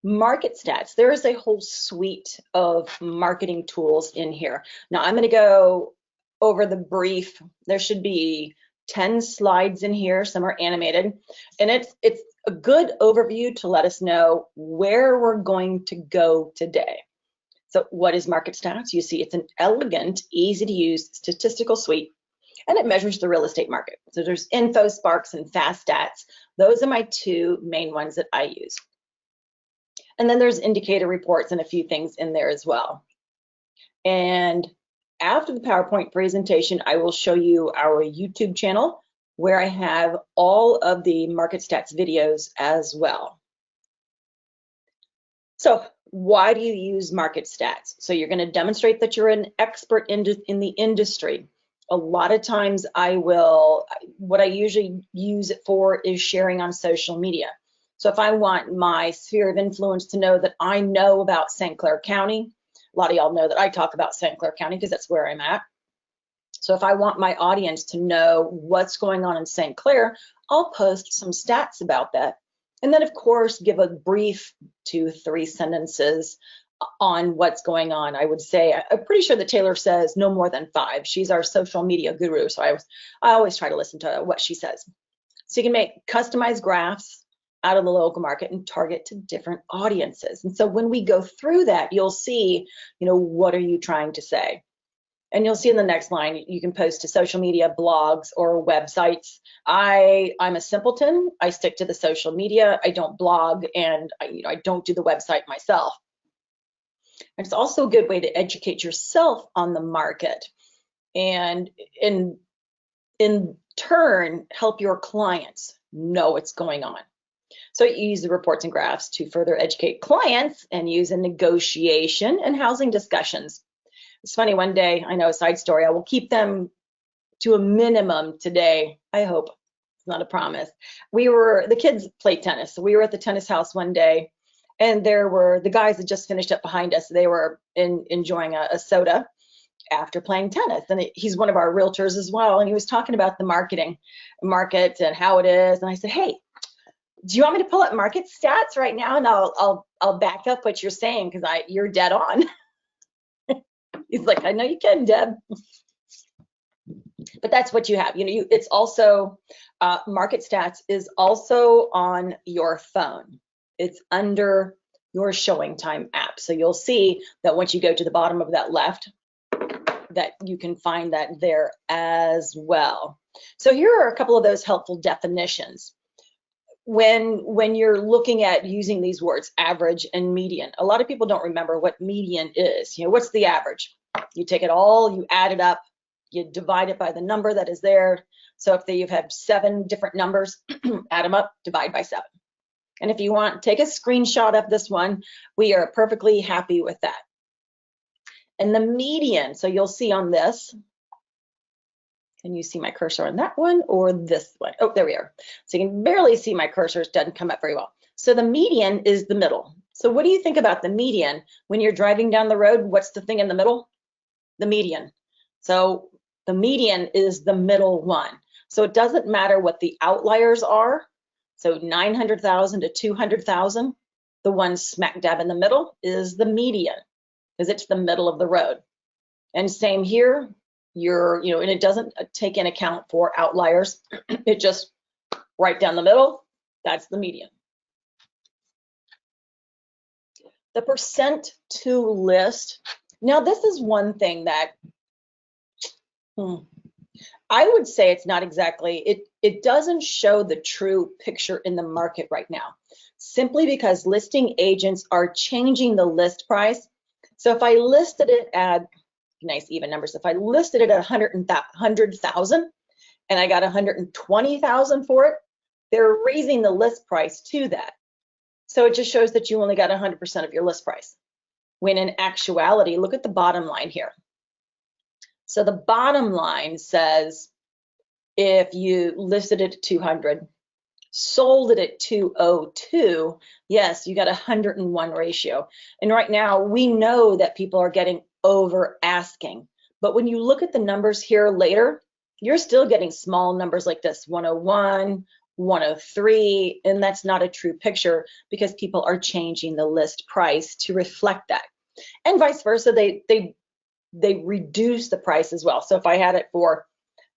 MarketStats, there is a whole suite of marketing tools in here. Now I'm going to go over the brief. There should be 10 slides in here, some are animated, and it's a good overview to let us know where we're going to go today. So what is MarketStats? You see it's an elegant, easy to use statistical suite, and it measures the real estate market. So there's InfoSparks and FastStats. Those are my two main ones that I use. And then there's indicator reports and a few things in there as well. And after the PowerPoint presentation, I will show you our YouTube channel where I have all of the MarketStats videos as well. So why do you use MarketStats? So you're going to demonstrate that you're an expert in the industry. A lot of times what I usually use it for is sharing on social media. So if I want my sphere of influence to know that I know about St. Clair County, a lot of y'all know that I talk about St. Clair County because that's where I'm at. So if I want my audience to know what's going on in St. Clair, I'll post some stats about that. And then of course, give a brief 2-3 sentences on what's going on. I would say, I'm pretty sure that Taylor says no more than 5. She's our social media guru. So I always try to listen to what she says. So you can make customized graphs out of the local market and target to different audiences. And so when we go through that, you'll see, what are you trying to say? And you'll see in the next line, you can post to social media, blogs, or websites. I'm a simpleton. I stick to the social media. I don't blog, and I don't do the website myself. And it's also a good way to educate yourself on the market, and in turn, help your clients know what's going on. So you use the reports and graphs to further educate clients and use in negotiation and housing discussions. It's funny, one day, I know a side story, I will keep them to a minimum today, I hope. It's not a promise. The kids played tennis. So we were at the tennis house one day, and there were the guys that just finished up behind us. They were enjoying a soda after playing tennis. And he's one of our realtors as well. And he was talking about the market and how it is. And I said, hey, do you want me to pull up MarketStats right now? And I'll back up what you're saying because you're dead on. He's like, I know you can, Deb. But that's what you have. It's also, MarketStats is also on your phone. It's under your Showing Time app. So you'll see that once you go to the bottom of that left, that you can find that there as well. So here are a couple of those helpful definitions. When you're looking at using these words, average and median, a lot of people don't remember what median is. What's the average? You take it all, you add it up, you divide it by the number that is there. So if you have 7 different numbers, add them up, divide by 7. And if you want, take a screenshot of this one. We are perfectly happy with that. And the median, so you'll see on this, can you see my cursor on that one or this one? Oh, there we are. So you can barely see my cursor. It doesn't come up very well. So the median is the middle. So what do you think about the median? When you're driving down the road, what's the thing in the middle? The median. So the median is the middle one. So it doesn't matter what the outliers are. So 900,000 to 200,000, the one smack dab in the middle is the median because it's the middle of the road. And same here. And it doesn't take in account for outliers. It just right down the middle, that's the median. The percent to list. Now this is one thing that I would say it's not exactly, it doesn't show the true picture in the market right now, simply because listing agents are changing the list price. So if I listed it at, nice even numbers, if I listed it at 100,000 and I got 120,000 for it, they're raising the list price to that. So it just shows that you only got 100% of your list price. When in actuality, look at the bottom line here. So the bottom line says if you listed it at 200, sold it at 202, yes, you got 101 ratio. And right now we know that people are getting over asking. But when you look at the numbers here later, you're still getting small numbers like this, 101, 103, and that's not a true picture because people are changing the list price to reflect that. And vice versa, they reduce the price as well. So if I had it for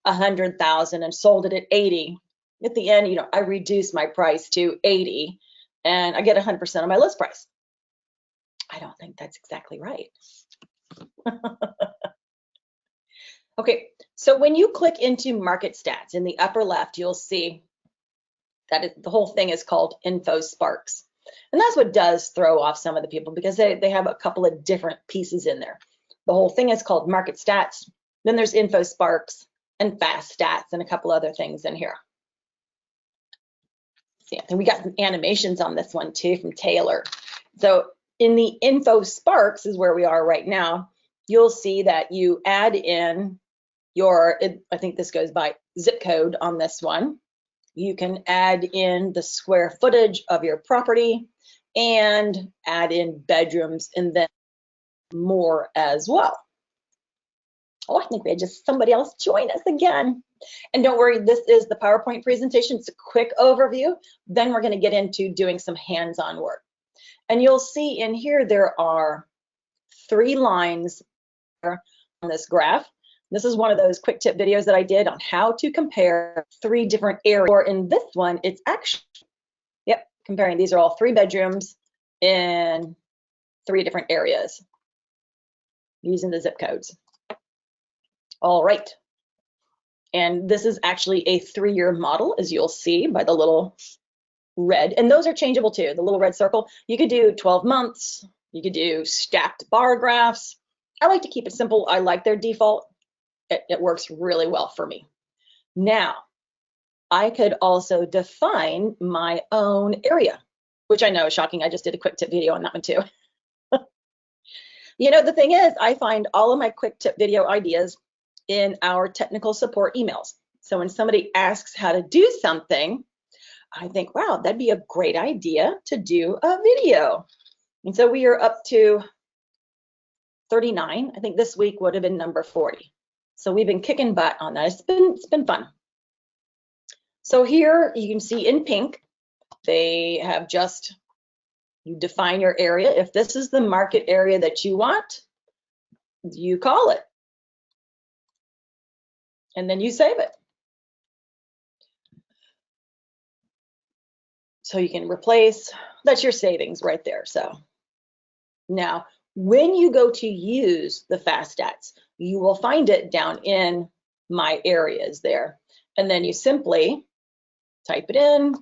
100,000 and sold it at 80, at the end, you know, I reduce my price to 80 and I get 100% of my list price. I don't think that's exactly right. Okay, so when you click into MarketStats in the upper left, you'll see that the whole thing is called InfoSparks. And that's what does throw off some of the people because they have a couple of different pieces in there. The whole thing is called MarketStats. Then there's InfoSparks and FastStats and a couple other things in here. Yeah, and we got some animations on this one too from Taylor. So in the InfoSparks is where we are right now. You'll see that you add in your, I think this goes by zip code on this one. You can add in the square footage of your property and add in bedrooms and then more as well. Oh, I think we had just somebody else join us again. And don't worry, this is the PowerPoint presentation. It's a quick overview. Then we're going to get into doing some hands-on work. And you'll see in here there are 3 lines on this graph. This is one of those quick tip videos that I did on how to compare 3 different areas. Or in this one, it's actually, yep, comparing. These are all 3 bedrooms in 3 different areas using the zip codes. All right. And this is actually a 3-year model, as you'll see by the little red. And those are changeable too, the little red circle. You could do 12 months. You could do stacked bar graphs. I like to keep it simple. I like their default. It works really well for me. Now, I could also define my own area, which I know is shocking. I just did a quick tip video on that one too. You know, the thing is, I find all of my quick tip video ideas in our technical support emails. So when somebody asks how to do something, I think, wow, that'd be a great idea to do a video. And so we are up to 39. I think this week would have been number 40. So we've been kicking butt on that. It's been fun. So here you can see in pink, they have just, you define your area. If this is the market area that you want, you call it. And then you save it. So you can replace, that's your savings right there. So now when you go to use the FastStats, you will find it down in my areas there. And then you simply type it in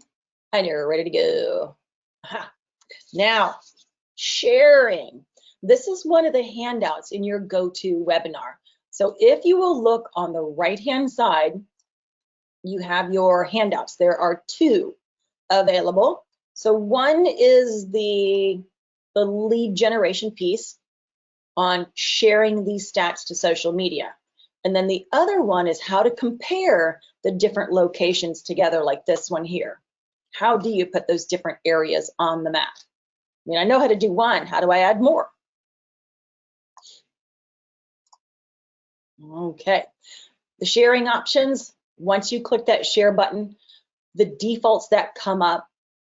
and you're ready to go. Aha. Now, sharing. This is one of the handouts in your go-to webinar. So if you will look on the right-hand side, you have your handouts. There are 2 available. So one is the lead generation piece on sharing these stats to social media. And then the other one is how to compare the different locations together, like this one here. How do you put those different areas on the map? I mean, I know how to do one. How do I add more? Okay. The sharing options, once you click that share button, the defaults that come up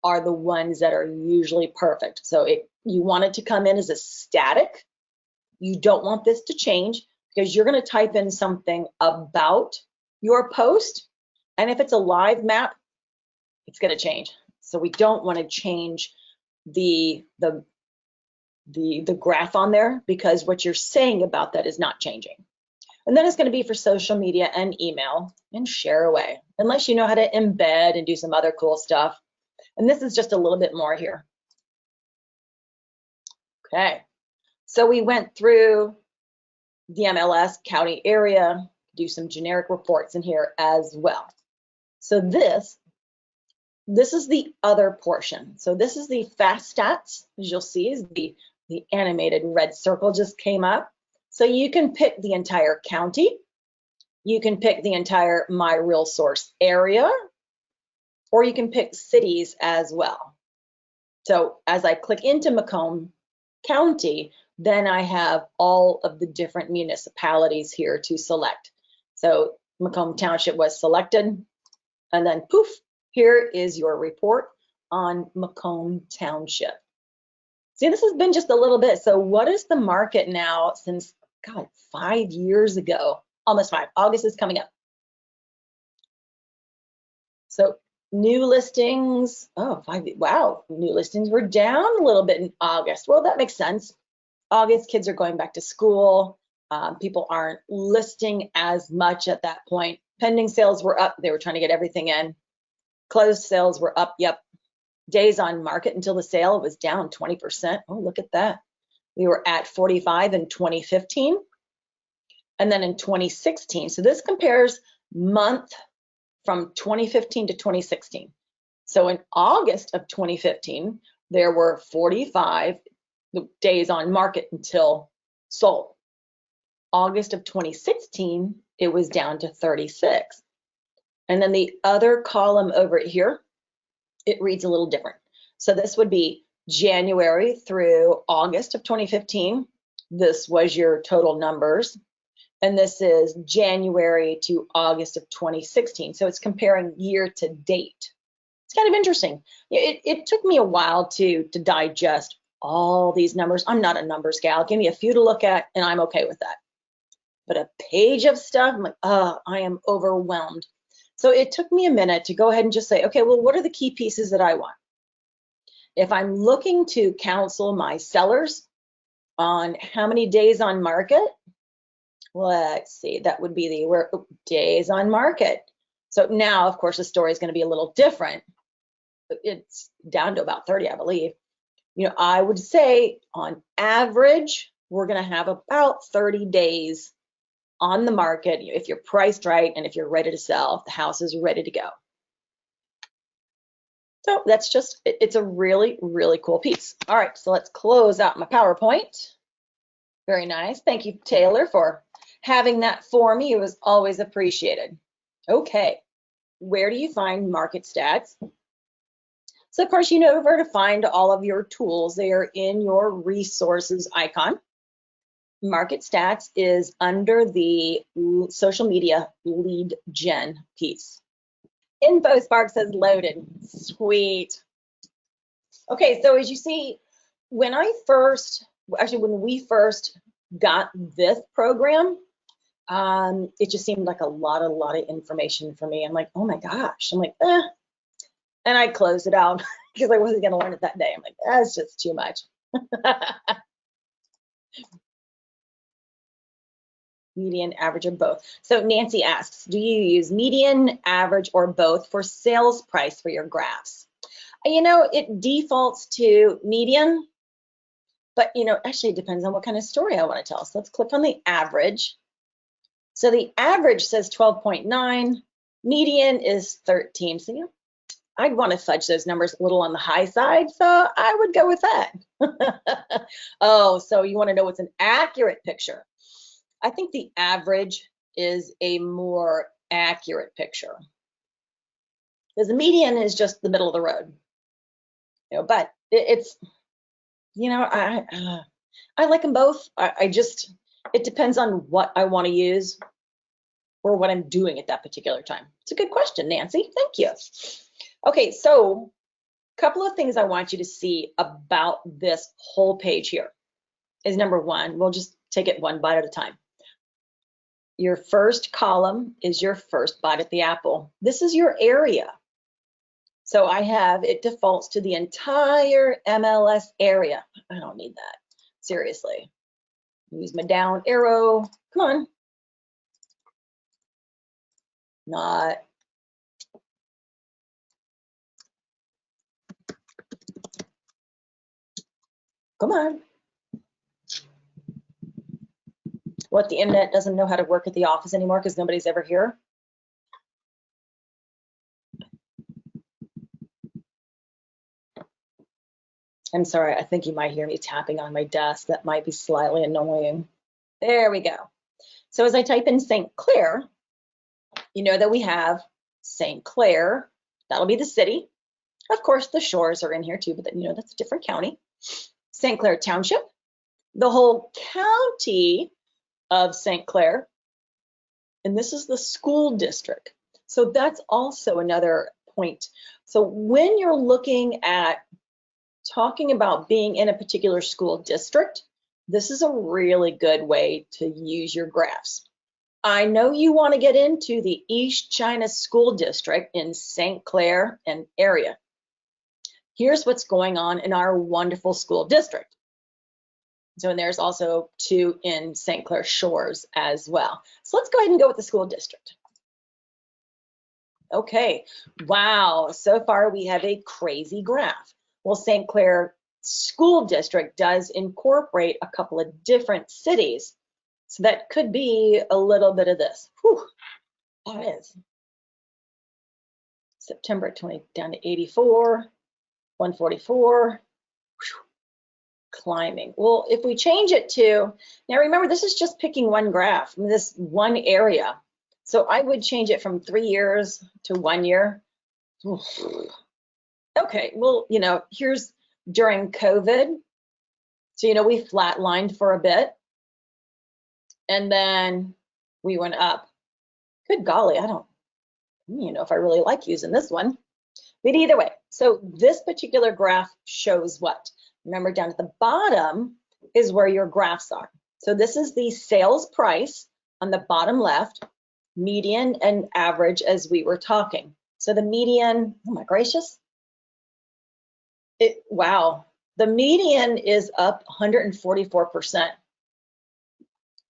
are the ones that are usually perfect. So you want it to come in as a static. You don't want this to change because you're going to type in something about your post. And if it's a live map, it's going to change. So we don't want to change the graph on there because what you're saying about that is not changing. And then it's going to be for social media and email and share away, unless you know how to embed and do some other cool stuff. And this is just a little bit more here. Okay, so we went through the MLS, county area, do some generic reports in here as well. So this is the other portion. So this is the FastStats, as you'll see, is the animated red circle just came up. So you can pick the entire county, you can pick the entire My Real Source area, or you can pick cities as well. So as I click into Macomb County, then I have all of the different municipalities here to select. So Macomb Township was selected, and then poof, Here is your report on Macomb Township. See, this has been just a little bit. So what is the market now since, God, 5 years ago? Almost 5. August is coming up. So new listings, wow, new listings were down a little bit in August. Well, that makes sense. August, kids are going back to school. People aren't listing as much at that point. Pending sales were up. They were trying to get everything in. Closed sales were up. Yep. Days on market until the sale was down 20%. Oh, look at that. We were at 45 in 2015 and then in 2016. So this compares month from 2015 to 2016. So in August of 2015, there were 45 days on market until sold. August of 2016, it was down to 36. And then the other column over here, it reads a little different. So this would be January through August of 2015. This was your total numbers. And this is January to August of 2016. So it's comparing year to date. It's kind of interesting. It took me a while to digest all these numbers. I'm not a numbers gal. Give me a few to look at and I'm okay with that. But a page of stuff, I'm like, oh, I am overwhelmed. So it took me a minute to go ahead and just say, okay, well, what are the key pieces that I want? If I'm looking to counsel my sellers on how many days on market, let's see, that would be the days on market. So now, of course, the story is going to be a little different. It's down to about 30, I believe. You know, I would say on average, we're going to have about 30 days on the market if you're priced right and if you're ready to sell, if the house is ready to go. So that's just, it's a really, really cool piece. All right, so let's close out my PowerPoint. Very nice. Thank you, Taylor, for having that for me. It was always appreciated. Okay, where do you find MarketStats? So of course, you know where to find all of your tools. They are in your resources icon. MarketStats is under the social media lead gen piece. InfoSparks has loaded. Sweet. Okay, so as you see, when we first got this program, it just seemed like a lot of information for me. I'm like, oh my gosh. I'm like, and I closed it out because I wasn't going to learn it that day. I'm like, that's just too much. Median, average, or both. So Nancy asks, do you use median, average, or both for sales price for your graphs? You know, it defaults to median, but you know, actually it depends on what kind of story I want to tell. So let's click on the average. So the average says 12.9, median is 13. So you know, I'd want to fudge those numbers a little on the high side, so I would go with that. Oh, so you want to know what's an accurate picture? I think the average is a more accurate picture because the median is just the middle of the road. You know, but it's, you know, I like them both. It depends on what I want to use or what I'm doing at that particular time. It's a good question, Nancy. Thank you. Okay, so a couple of things I want you to see about this whole page here is number one, we'll just take it one bite at a time. Your first column is your first bite at the apple. This is your area. So it defaults to the entire MLS area. I don't need that, seriously. Use my down arrow, come on. Not. Come on. What, the internet doesn't know how to work at the office anymore because nobody's ever here? I'm sorry, I think you might hear me tapping on my desk. That might be slightly annoying. There we go. So as I type in St. Clair, you know that we have St. Clair. That'll be the city. Of course, the shores are in here too, but you know, that's a different county. St. Clair Township, the whole county of St. Clair, and this is the school district. So that's also another point. So when you're looking at talking about being in a particular school district, this is a really good way to use your graphs. I know you want to get into the East China School District in St. Clair and area. Here's what's going on in our wonderful school district. So and there's also 2 in St. Clair Shores as well. So let's go ahead and go with the school district. Okay, wow, so far we have a crazy graph. Well, St. Clair School District does incorporate a couple of different cities. So that could be a little bit of this. Whew, that is. September 20 down to 84, 144, whew, climbing. Well, if we change it to, now remember, this is just picking one graph from this one area. So I would change it from 3 years to 1 year. Okay, well, you know, here's during COVID. So, you know, we flatlined for a bit and then we went up. Good golly, I don't, you know, if I really like using this one. But either way, so this particular graph shows what? Remember, down at the bottom is where your graphs are. So this is the sales price on the bottom left, median and average as we were talking. So the median, oh my gracious. Wow, the median is up 144%.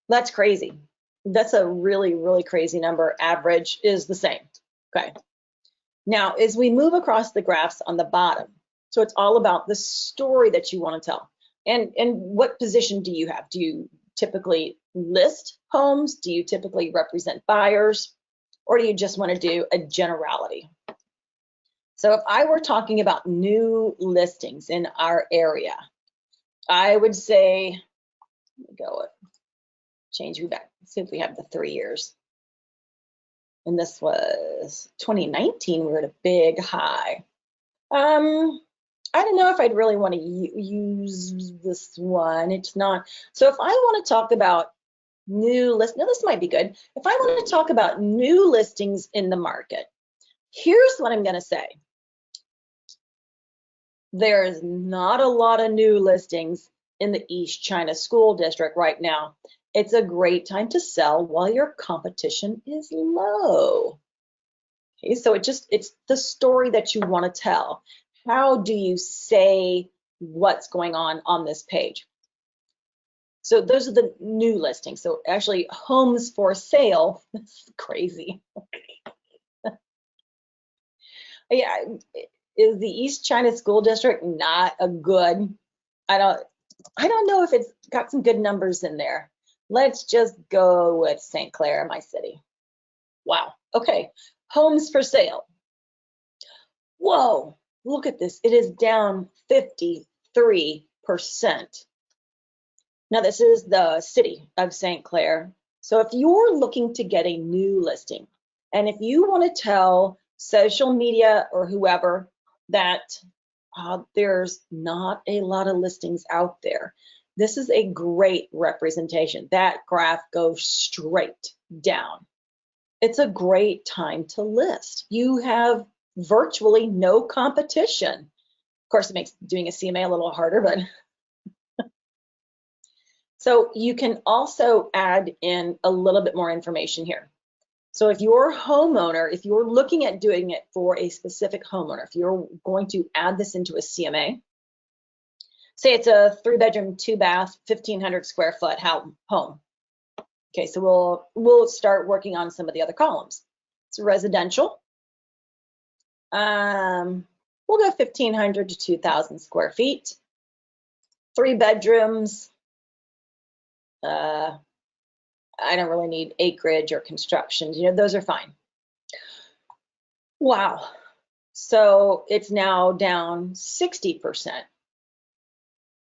That's crazy. That's a really, really crazy number. Average is the same. Okay. Now, as we move across the graphs on the bottom, so it's all about the story that you want to tell. And what position do you have? Do you typically list homes? Do you typically represent buyers? Or do you just want to do a generality? So if I were talking about new listings in our area, I would say, let me go change you back, see if we have the 3 years. And this was 2019, we were at a big high. I don't know if I'd really want to use this one. It's not. So if I want to talk about new listings, now this might be good. If I want to talk about new listings in the market, here's what I'm going to say. There's not a lot of new listings in the East China School District right now. It's a great time to sell while your competition is low. Okay, so it's the story that you want to tell. How do you say what's going on this page? So those are the new listings. So actually, homes for sale, that's crazy. Yeah, is the East China School District not a good? I don't know if it's got some good numbers in there. Let's just go with St. Clair, my city. Wow. Okay. Homes for sale. Whoa. Look at this. It is down 53%. Now, this is the city of St. Clair. So if you're looking to get a new listing, and if you want to tell social media or whoever that there's not a lot of listings out there, this is a great representation. That graph goes straight down. It's a great time to list. You have virtually no competition. Of course, it makes doing a CMA a little harder, but so you can also add in a little bit more information here. So if you're a homeowner, if you're looking at doing it for a specific homeowner, if you're going to add this into a CMA, say it's a 3-bedroom, 2-bath, 1,500 square foot home. Okay, so we'll start working on some of the other columns. It's residential. We'll go 1,500 to 2,000 square feet. 3 bedrooms. I don't really need acreage or construction. You know, those are fine. Wow. So it's now down 60%.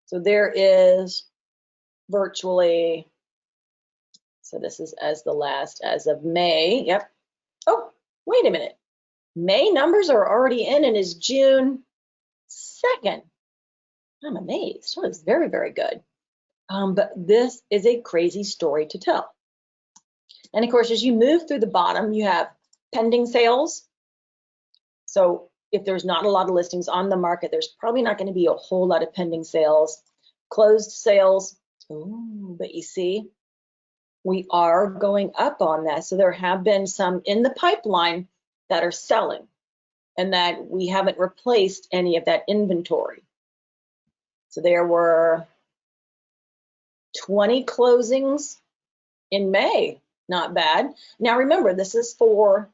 So there is virtually, so this is as of May. Yep. Oh, wait a minute. May numbers are already in and is June 2nd. I'm amazed. That was very, very good. But this is a crazy story to tell. And of course, as you move through the bottom, you have pending sales. So if there's not a lot of listings on the market, there's probably not going to be a whole lot of pending sales, closed sales. Ooh, but you see, we are going up on that. So there have been some in the pipeline that are selling and that we haven't replaced any of that inventory. So there were 20 closings in May, not bad. Now remember, this is for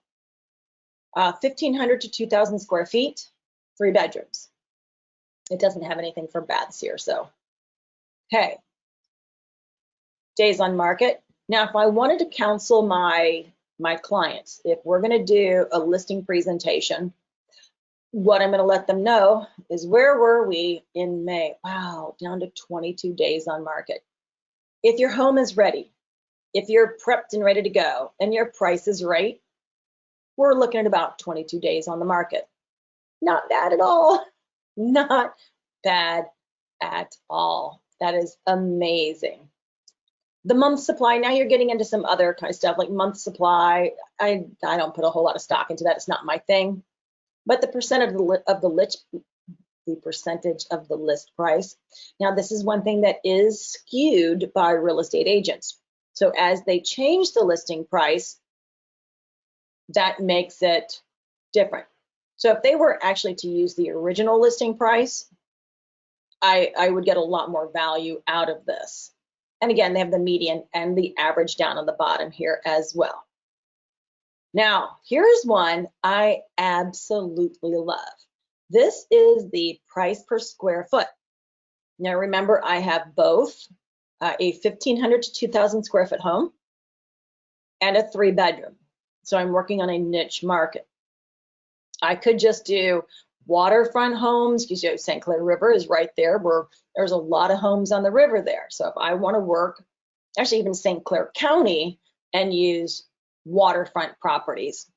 1,500 to 2,000 square feet, 3 bedrooms. It doesn't have anything for baths here, so. Okay, days on market. Now, if I wanted to counsel my clients, if we're gonna do a listing presentation, what I'm gonna let them know is where were we in May? Wow, down to 22 days on market. If your home is ready, if you're prepped and ready to go, and your price is right, we're looking at about 22 days on the market. Not bad at all. Not bad at all. That is amazing. The month supply, now you're getting into some other kind of stuff like month supply. I don't put a whole lot of stock into that. It's not my thing. But the percentage of the list price. Now, this is one thing that is skewed by real estate agents. So as they change the listing price, that makes it different. So if they were actually to use the original listing price, I would get a lot more value out of this. And again, they have the median and the average down on the bottom here as well. Now, here's one I absolutely love. This is the price per square foot. Now, remember, I have both a 1,500 to 2,000 square foot home and a 3 bedroom. So I'm working on a niche market. I could just do waterfront homes because, you know, St. Clair River is right there where there's a lot of homes on the river there. So if I want to work, actually even St. Clair County, and use waterfront properties,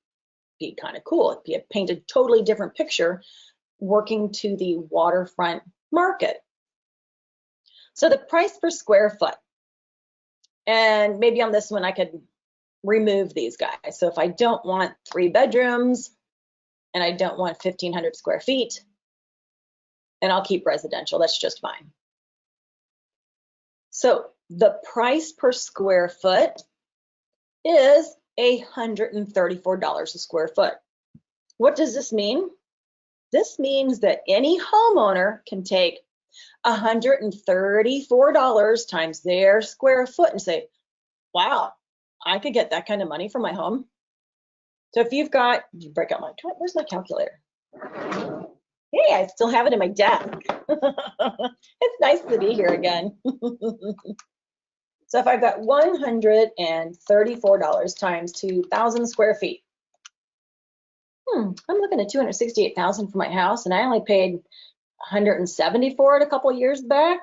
be kind of cool. It'd be a painted totally different picture working to the waterfront market. So the price per square foot, and maybe on this one I could remove these guys. So if I don't want 3 bedrooms and I don't want 1,500 square feet, and I'll keep residential, that's just fine. So the price per square foot is $134 a square foot. What does this mean? This means that any homeowner can take $134 times their square foot and say, wow, I could get that kind of money for my home. So if you've got, break out my, where's my calculator? Hey, I still have it in my desk. It's nice to be here again. So if I've got $134 times 2,000 square feet, I'm looking at $268,000 for my house, and I only paid $170 for it a couple years back.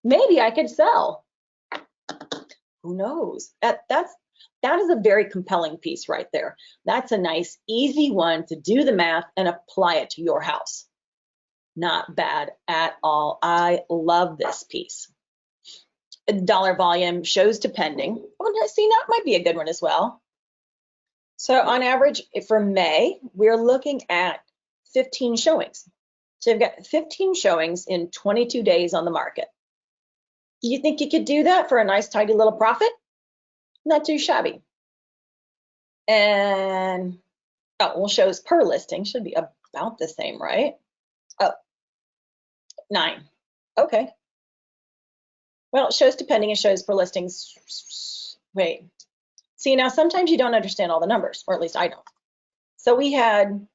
Maybe I could sell. Who knows? That is a very compelling piece right there. That's a nice, easy one to do the math and apply it to your house. Not bad at all. I love this piece. Dollar volume shows to pending. Oh, see, that might be a good one as well. So on average for May, we're looking at 15 showings. So you've got 15 showings in 22 days on the market. Do you think you could do that for a nice, tidy little profit? Not too shabby. And, oh, well, shows per listing should be about the same, right? Oh, 9. Okay. Well, it shows depending, it shows per listings. Wait. See, now sometimes you don't understand all the numbers, or at least I don't. So we had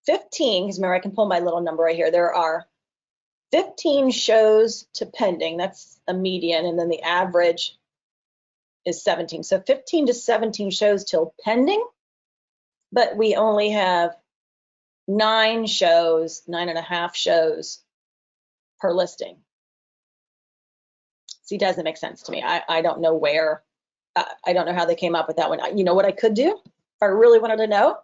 15, because remember I can pull my little number right here. There are 15 shows to pending. That's a median, and then the average is 17. So 15 to 17 shows till pending, but we only have 9 shows, 9.5 shows per listing. See, doesn't make sense to me. I don't know where, I don't know how they came up with that one. You know what I could do? If I really wanted to know,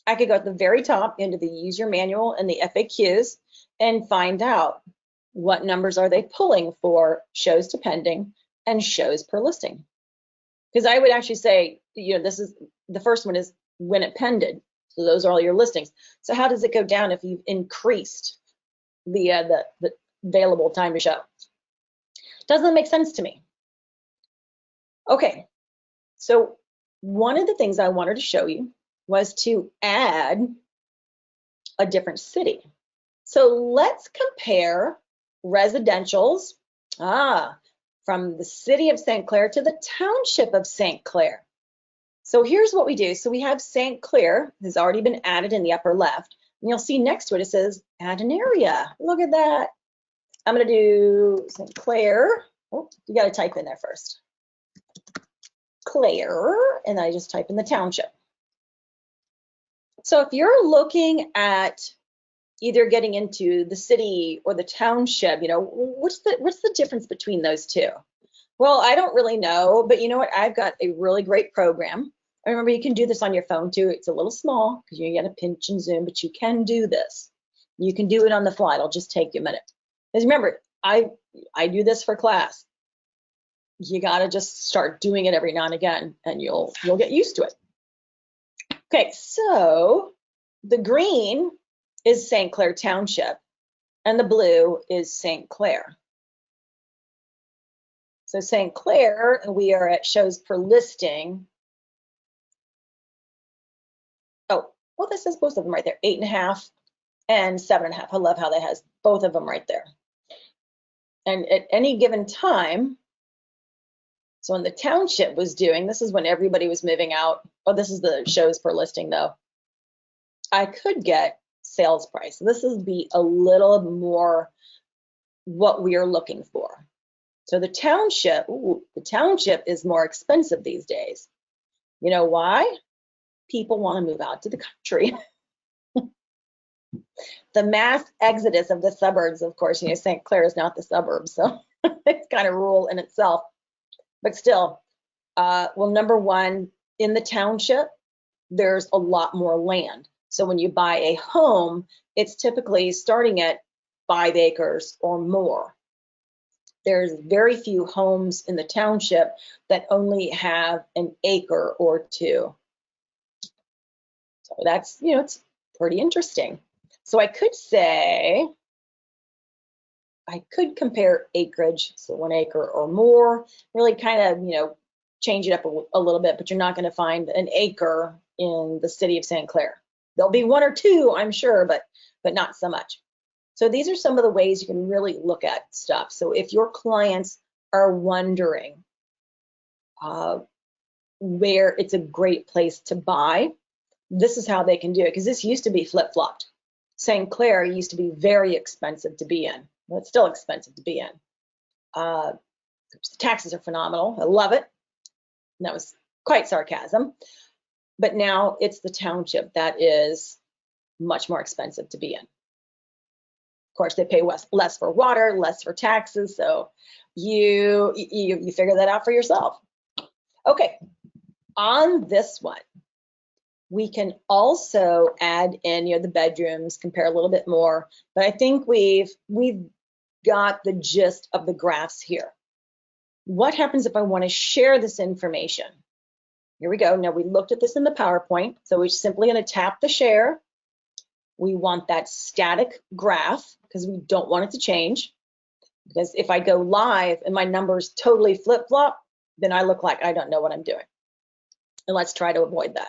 I could go at the very top into the user manual and the FAQs and find out what numbers are they pulling for shows to pending and shows per listing. Because I would actually say, you know, this is, the first one is when it pended. So those are all your listings. So how does it go down if you've increased the available time to show? Doesn't make sense to me. Okay, so one of the things I wanted to show you was to add a different city. So let's compare residentials from the city of St. Clair to the township of St. Clair. So here's what we do. So we have St. Clair has already been added in the upper left. And you'll see next to it, it says add an area. Look at that. I'm going to do St. Clair. Oh, you got to type in there first. Clair, and I just type in the township. So if you're looking at either getting into the city or the township, you know, what's the difference between those two? Well, I don't really know, but you know what? I've got a really great program. I remember you can do this on your phone too. It's a little small because you got to pinch and zoom, but you can do this. You can do it on the fly. It'll just take you a minute. Because remember, I do this for class. You got to just start doing it every now and again, and you'll get used to it. Okay, so the green is St. Clair Township, and the blue is St. Clair. So St. Clair, we are at shows per listing. Oh, well, this says both of them right there, 8.5 and 7.5. I love how that has both of them right there. And at any given time, so when the township was doing, this is when everybody was moving out. Oh, this is the shows per listing though. I could get sales price. This would be a little more what we are looking for. So the township is more expensive these days. You know why? People want to move out to the country. The mass exodus of the suburbs, of course, you know, St. Clair is not the suburbs, so it's kind of rural in itself. But still, well, number one, in the township, there's a lot more land. So when you buy a home, it's typically starting at 5 acres or more. There's very few homes in the township that only have an acre or two. So that's, you know, it's pretty interesting. So I could say, I could compare acreage, so 1 acre or more, really kind of, you know, change it up a little bit, but you're not going to find an acre in the city of St. Clair. There'll be 1 or 2, I'm sure, but not so much. So these are some of the ways you can really look at stuff. So if your clients are wondering where it's a great place to buy, this is how they can do it, because this used to be flip-flopped. St. Clair used to be very expensive to be in. Well, it's still expensive to be in. The taxes are phenomenal. I love it. And that was quite sarcasm. But now it's the township that is much more expensive to be in. Of course, they pay less for water, less for taxes. So you figure that out for yourself. Okay, on this one, we can also add in, you know, the bedrooms, compare a little bit more, but I think we've got the gist of the graphs here. What happens if I want to share this information? Here we go. Now we looked at this in the PowerPoint, so we're simply going to tap the share. We want that static graph because we don't want it to change. Because if I go live and my numbers totally flip-flop, then I look like I don't know what I'm doing. And let's try to avoid that.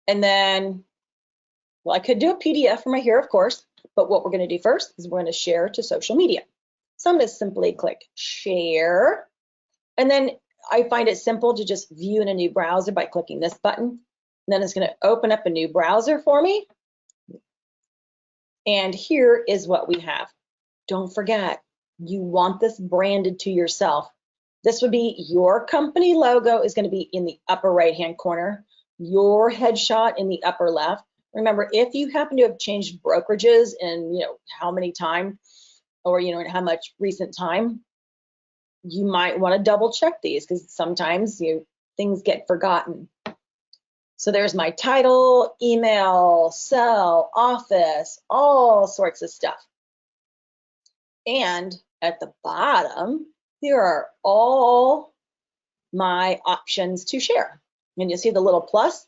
And then, well, I could do a PDF from right here, of course, but what we're going to do first is we're going to share to social media. So I'm going to simply click share. And then I find it simple to just view in a new browser by clicking this button. And then it's going to open up a new browser for me. And here is what we have. Don't forget, you want this branded to yourself. This would be your company logo is going to be in the upper right-hand corner. Your headshot in the upper left. Remember, if you happen to have changed brokerages in, you know, how many time, or, you know, in how much recent time, you might want to double check these because sometimes things get forgotten. So there's my title, email, cell, office, all sorts of stuff. And at the bottom, here are all my options to share. And you see the little plus?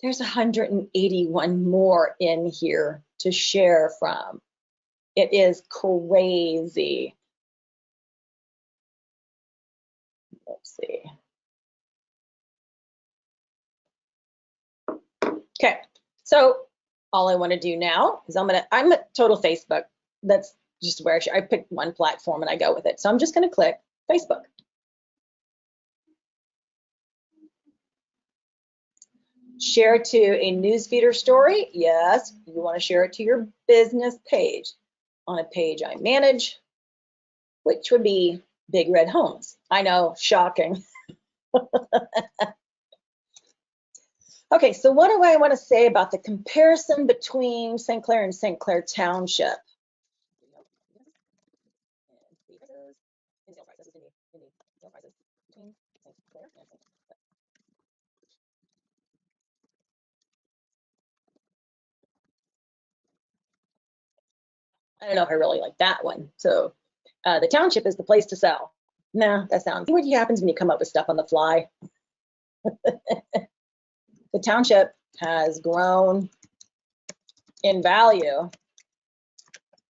There's 181 more in here to share from. It is crazy. Let's see. Okay, so all I want to do now is I'm at total Facebook. That's just where I picked one platform and I go with it. So I'm just going to click Facebook. Share to a newsfeed or story. Yes, you want to share it to your business page on a page I manage, which would be Big Red Homes. I know, shocking. Okay, so what do I want to say about the comparison between St. Clair and St. Clair Township? I don't know if I really like that one. So the township is the place to sell. Nah, that sounds, see what happens when you come up with stuff on the fly. The township has grown in value.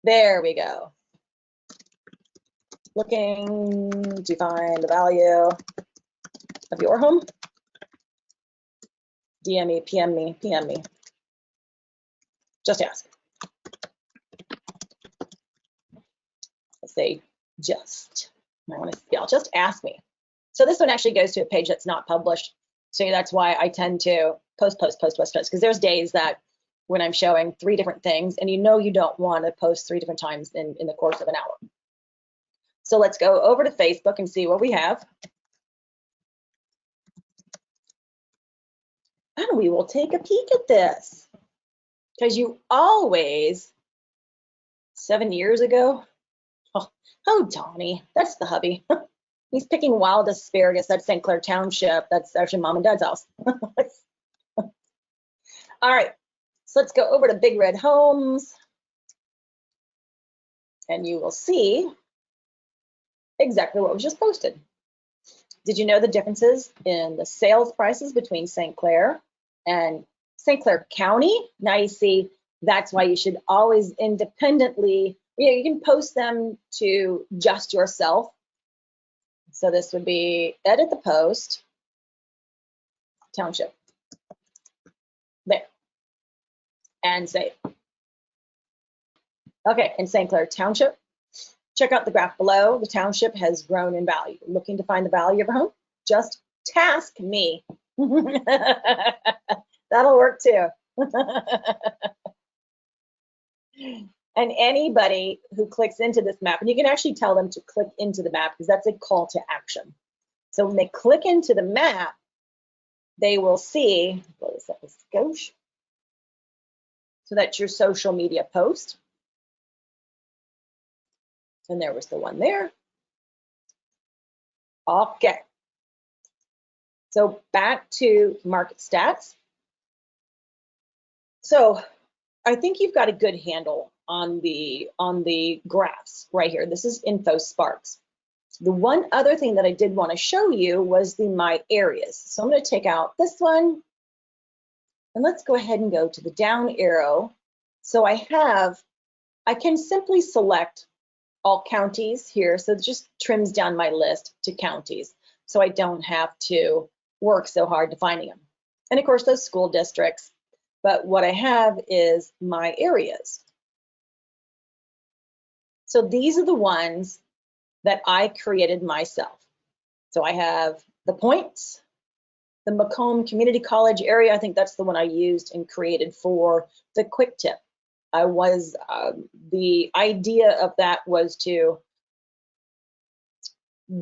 There we go. Looking to find the value of your home. DM me, PM me, PM me. Just ask. Let's say just. I want to spell, just ask me. So this one actually goes to a page that's not published. So that's why I tend to post, because there's days that when I'm showing 3 different things and you know you don't want to post 3 different times in the course of an hour. So let's go over to Facebook and see what we have. And we will take a peek at this. Because you always, 7 years ago, oh, Donnie, that's the hubby. He's picking wild asparagus. That's St. Clair Township. That's actually Mom and Dad's house. All right, so let's go over to Big Red Homes. And you will see exactly what was just posted. Did you know the differences in the sales prices between St. Clair and St. Clair County? Now you see, that's why you should always independently, you can post them to just yourself. So this would be edit the post, township, there, and save. Okay, in St. Clair Township, check out the graph below. The township has grown in value. Looking to find the value of a home? Just task me. That'll work too. And anybody who clicks into this map, and you can actually tell them to click into the map because that's a call to action. So when they click into the map, they will see, what is that, a skosh? So that's your social media post. And there was the one there. Okay. So back to MarketStats. So I think you've got a good handle on the graphs right here. This is InfoSparks. The one other thing that I did want to show you was the My Areas. So I'm going to take out this one, and let's go ahead and go to the down arrow. So I can simply select all counties here. So it just trims down my list to counties. So I don't have to work so hard to finding them. And of course, those school districts. But what I have is My Areas. So these are the ones that I created myself. So I have the points, the Macomb Community College area. I think that's the one I used and created for the quick tip. The idea of that was to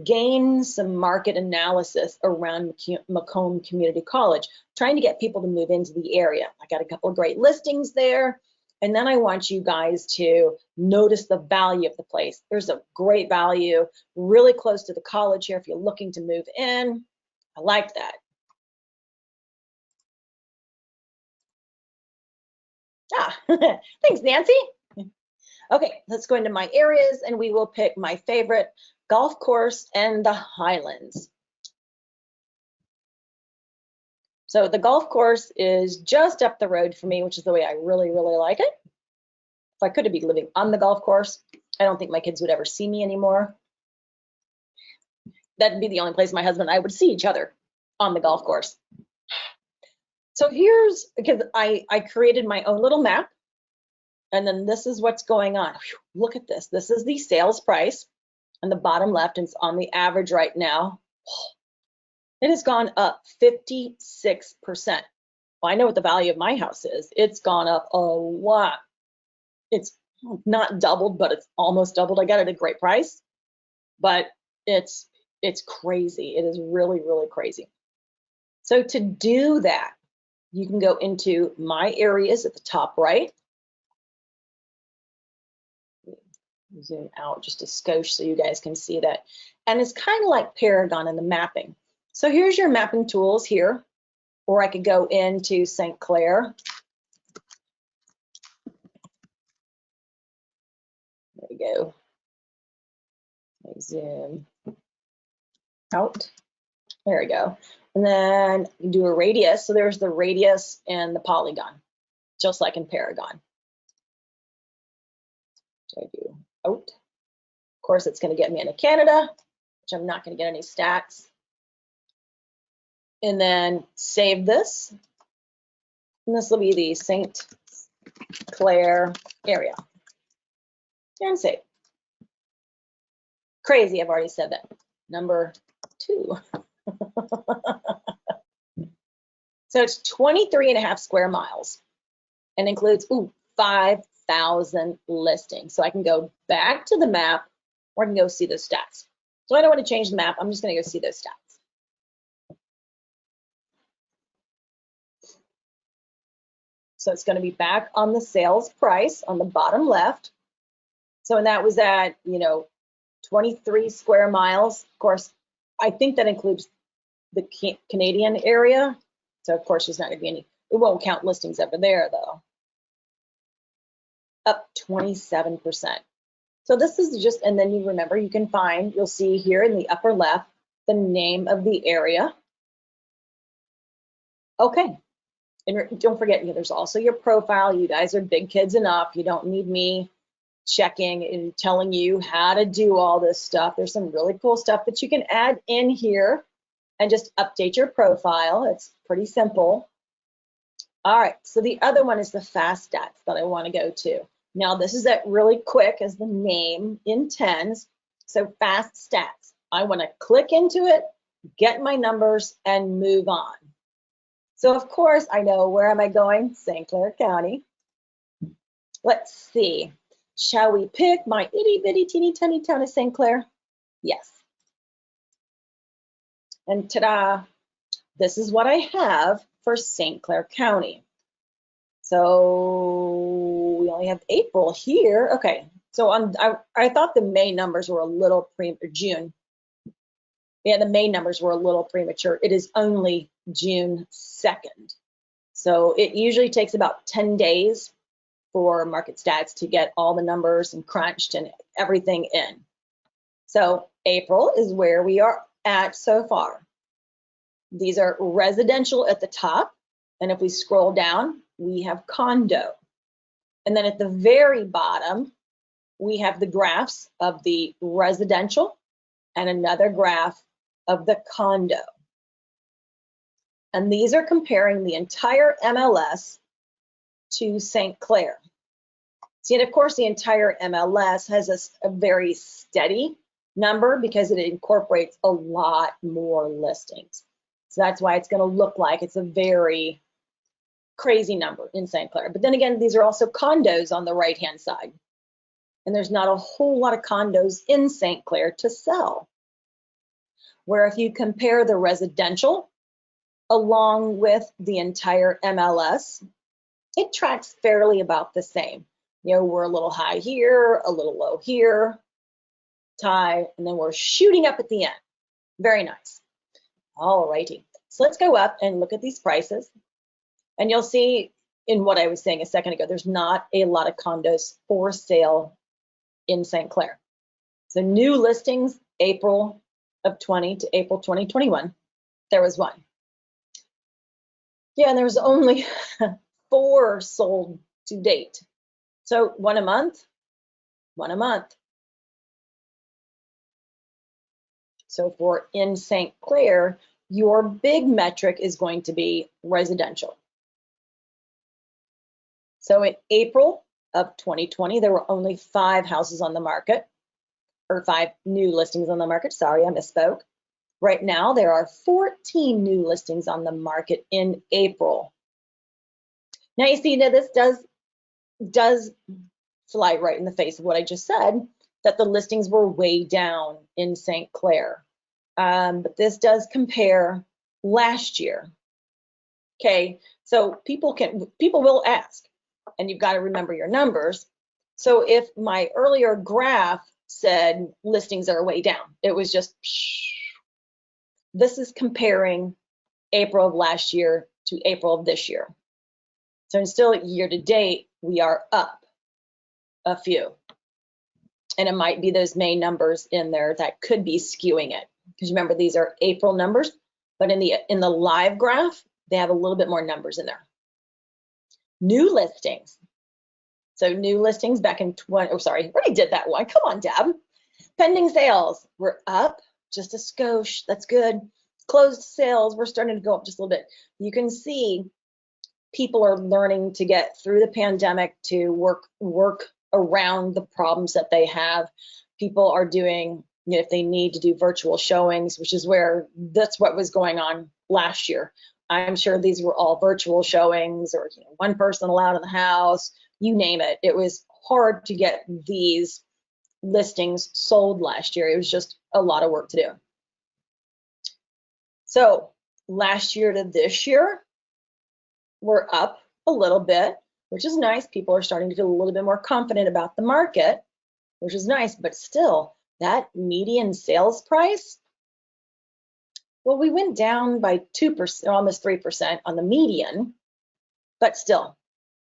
gain some market analysis around Macomb Community College, trying to get people to move into the area. I got a couple of great listings there. And then I want you guys to notice the value of the place. There's a great value really close to the college here if you're looking to move in. I like that. Thanks, Nancy. Okay, let's go into My Areas and we will pick my favorite golf course and the Highlands. So the golf course is just up the road for me, which is the way I really, really like it. If I could be living on the golf course, I don't think my kids would ever see me anymore. That'd be the only place my husband and I would see each other, on the golf course. So here's, because I created my own little map, and then this is what's going on. Whew, look at this. This is the sales price on the bottom left, and it's on the average right now. It has gone up 56%. Well, I know what the value of my house is. It's gone up a lot. It's not doubled, but it's almost doubled. I got it at a great price, but it's crazy. It is really, really crazy. So to do that, you can go into My Areas at the top right. Zoom out just a skosh so you guys can see that. And it's kind of like Paragon in the mapping. So here's your mapping tools here, or I could go into St. Clair. There we go. Zoom out. There we go. And then you do a radius. So there's the radius and the polygon, just like in Paragon. So I do out. Of course, it's going to get me into Canada, which I'm not going to get any stats. And then save this. And this will be the St. Clair area. And save. Crazy, I've already said that. Number 2. So it's 23.5 square miles and includes 5,000 listings. So I can go back to the map, or I can go see those stats. So I don't want to change the map. I'm just going to go see those stats. So it's going to be back on the sales price on the bottom left. So, and that was at, 23 square miles. Of course, I think that includes the Canadian area. So of course, there's not going to be any, it won't count listings over there though. Up 27%. So this is just, and then you remember, you can find, you'll see here in the upper left, the name of the area. Okay. And don't forget, there's also your profile. You guys are big kids enough. You don't need me checking and telling you how to do all this stuff. There's some really cool stuff that you can add in here and just update your profile. It's pretty simple. All right, so the other one is the FastStats that I want to go to. Now this is that really quick as the name intends. So FastStats, I want to click into it, get my numbers, and move on. So of course I know, where am I going? St. Clair County. Let's see. Shall we pick my itty bitty teeny tiny town of St. Clair? Yes. And ta-da, this is what I have for St. Clair County. So we only have April here. Okay, so I thought the May numbers were a little June. Yeah, the May numbers were a little premature. It is only June 2nd. So it usually takes about 10 days for MarketStats to get all the numbers and crunched and everything in. So April is where we are at so far. These are residential at the top, and if we scroll down, we have condo. And then at the very bottom, we have the graphs of the residential and another graph of the condo. And these are comparing the entire MLS to St. Clair. See, and of course, the entire MLS has a very steady number because it incorporates a lot more listings. So that's why it's going to look like it's a very crazy number in St. Clair. But then again, these are also condos on the right-hand side. And there's not a whole lot of condos in St. Clair to sell. Where if you compare the residential along with the entire MLS, it tracks fairly about the same. We're a little high here, a little low here, tie, and then we're shooting up at the end. Very nice. All righty. So let's go up and look at these prices. And you'll see in what I was saying a second ago, there's not a lot of condos for sale in St. Clair. So new listings, April of 20 to April 2021, there was one. Yeah, and there was only 4 sold to date. So one a month. So for in St. Clair, your big metric is going to be residential. So in April of 2020, there were only 5 houses on the market, or 5 new listings on the market. Sorry, I misspoke. Right now, there are 14 new listings on the market in April. Now you see that this does fly right in the face of what I just said, that the listings were way down in St. Clair. But this does compare last year. Okay, so people will ask, and you've got to remember your numbers. So if my earlier graph said listings are way down, it was just, this is comparing April of last year to April of this year. So still year to date, we are up a few. And it might be those May numbers in there that could be skewing it. Because remember, these are April numbers, but in the live graph, they have a little bit more numbers in there. New listings. So new listings back in already did that one. Come on, Deb. Pending sales, we're up just a skosh. That's good. Closed sales, we're starting to go up just a little bit. You can see people are learning to get through the pandemic, to work around the problems that they have. People are doing, if they need to do virtual showings, which is that's what was going on last year. I'm sure these were all virtual showings, or one person allowed in the house, you name it. It was hard to get these listings sold last year. It was just a lot of work to do. So last year to this year, we're up a little bit, which is nice. People are starting to feel a little bit more confident about the market, which is nice, but still that median sales price, well, we went down by 2%, almost 3% on the median, but still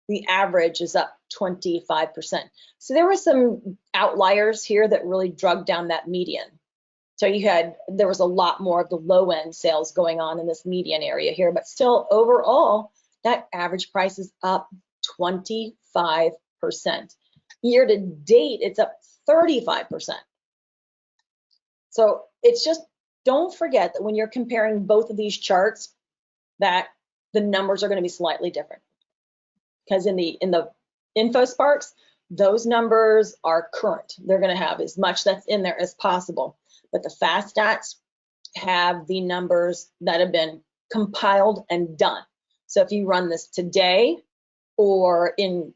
the average is up 25%. So there were some outliers here that really drug down that median. So there was a lot more of the low end sales going on in this median area here, but still overall, that average price is up 25%. Year to date, it's up 35%. So it's just, don't forget that when you're comparing both of these charts, that the numbers are going to be slightly different. Because in the InfoSparks, those numbers are current. They're going to have as much that's in there as possible. But the FastStats have the numbers that have been compiled and done. So if you run this today or in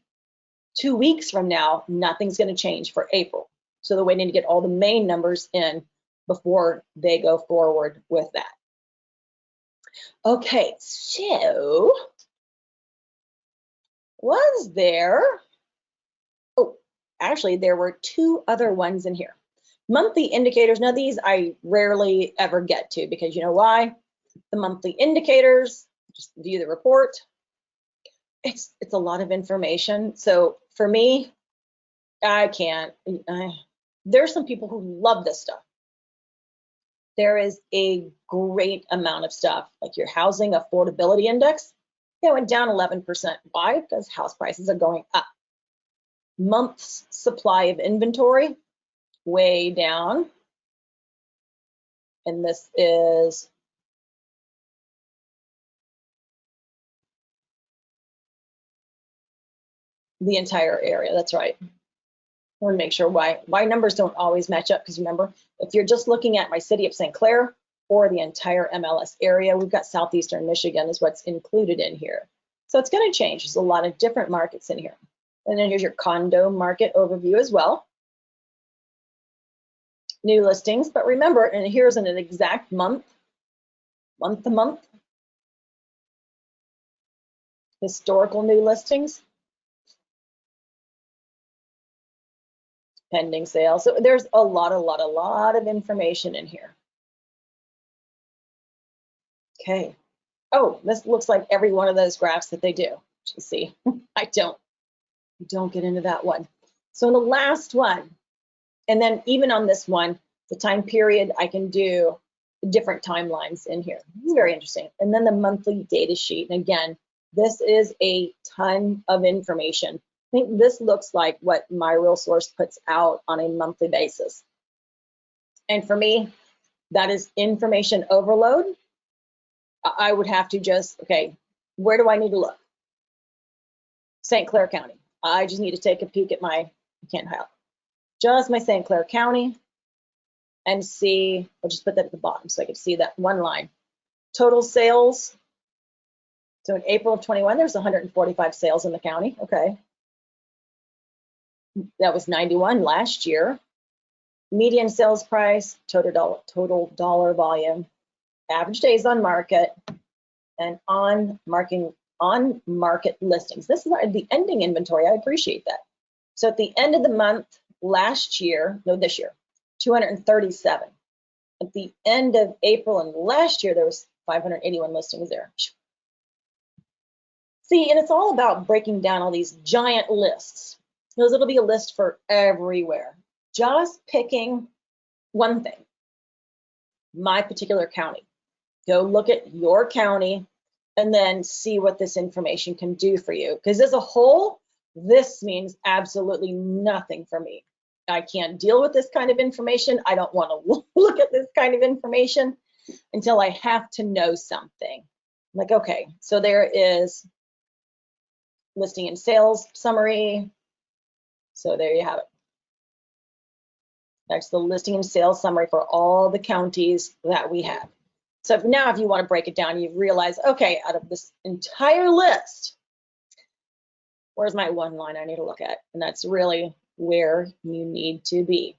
2 weeks from now, nothing's going to change for April. So they're waiting to get all the main numbers in before they go forward with that. Okay, so was there, actually there were 2 other ones in here. Monthly indicators. Now these I rarely ever get to, because you know why? The monthly indicators, just view the report. It's a lot of information. So for me, I can't. There's some people who love this stuff. There is a great amount of stuff, like your housing affordability index. It went down 11%. Why? Because house prices are going up. Months supply of inventory, way down. And this is the entire area. That's right. I want to make sure why numbers don't always match up, because remember, if you're just looking at my city of St. Clair or the entire MLS area, we've got southeastern Michigan is what's included in here. So it's going to change. There's a lot of different markets in here. And then here's your condo market overview as well. New listings, but remember, and here's an exact month to month. Historical new listings. Pending sales. So there's a lot of information in here. Okay. Oh, this looks like every one of those graphs that they do. You see, I don't get into that one. So in the last one, and then even on this one, the time period I can do different timelines in here. This is very interesting. And then the monthly data sheet. And again, this is a ton of information. I think this looks like what my real source puts out on a monthly basis. And for me, that is information overload. I would have to just, okay, where do I need to look? St. Clair County. I just need to take a peek at my, can't highlight, just my St. Clair County and see, I'll just put that at the bottom so I can see that one line. Total sales. So in April of 21, there's 145 sales in the county. Okay. That was 91 last year. Median sales price, total dollar volume, average days on market, and on market listings. This is the ending inventory. I appreciate that. So at the end of the month last year, no, this year, 237. At the end of April and last year, there was 581 listings there. See, and it's all about breaking down all these giant lists, because it'll be a list for everywhere. Just picking one thing, my particular county. Go look at your county and then see what this information can do for you. Because as a whole, this means absolutely nothing for me. I can't deal with this kind of information. I don't want to look at this kind of information until I have to know something. Like, okay, so there is listing and sales summary. So there you have it. That's the listing and sales summary for all the counties that we have. So now if you want to break it down, you realize, okay, out of this entire list, where's my one line I need to look at? And that's really where you need to be.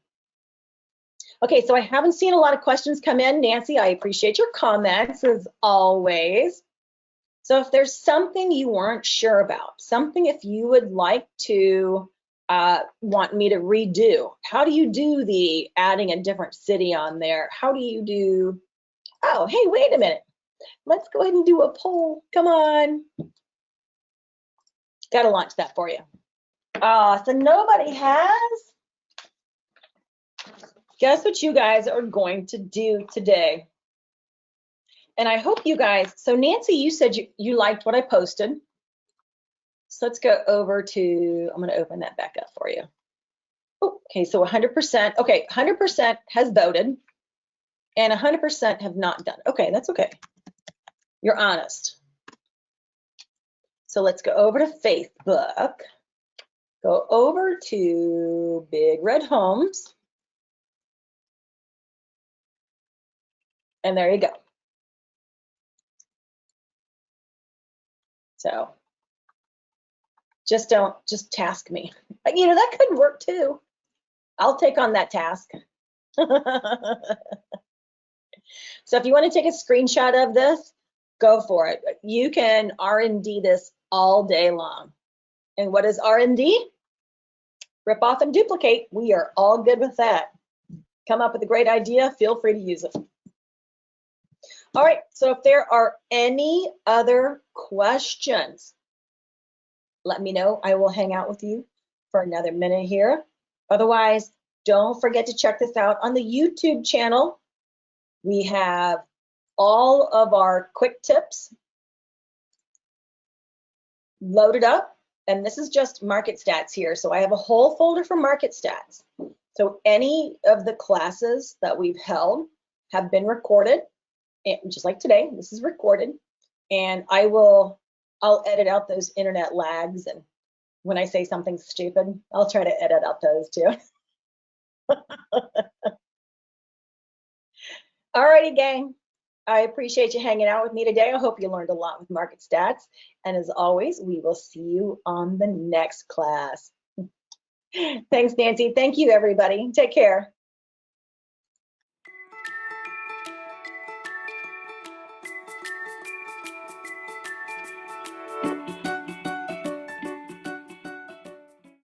Okay, so I haven't seen a lot of questions come in. Nancy, I appreciate your comments as always. So if there's something you weren't sure about, something if you would like to want me to redo, how do you do the adding a different city on there? How do you do, oh, hey, wait a minute. Let's go ahead and do a poll. Come on. Got to launch that for you. So nobody has. Guess what you guys are going to do today? And I hope you guys, so Nancy, you said you liked what I posted. So let's go over to, I'm going to open that back up for you. Oh, okay, so 100%, okay, 100% has voted and 100% have not done. Okay, that's okay. You're honest. So let's go over to Facebook, go over to Big Red Homes, and there you go. So just task me. You know, that could work too. I'll take on that task. So if you want to take a screenshot of this, go for it. You can R&D this all day long. And what is R&D? Rip off and duplicate. We are all good with that. Come up with a great idea, feel free to use it. All right, so if there are any other questions, let me know. I will hang out with you for another minute here. Otherwise, don't forget to check this out on the YouTube channel. We have all of our quick tips loaded up, and this is just MarketStats here. So I have a whole folder for MarketStats. So any of the classes that we've held have been recorded, and just like today, this is recorded, and I'll edit out those internet lags, and when I say something stupid, I'll try to edit out those too. Alrighty, gang. I appreciate you hanging out with me today. I hope you learned a lot with MarketStats. And as always, we will see you on the next class. Thanks, Nancy. Thank you, everybody. Take care.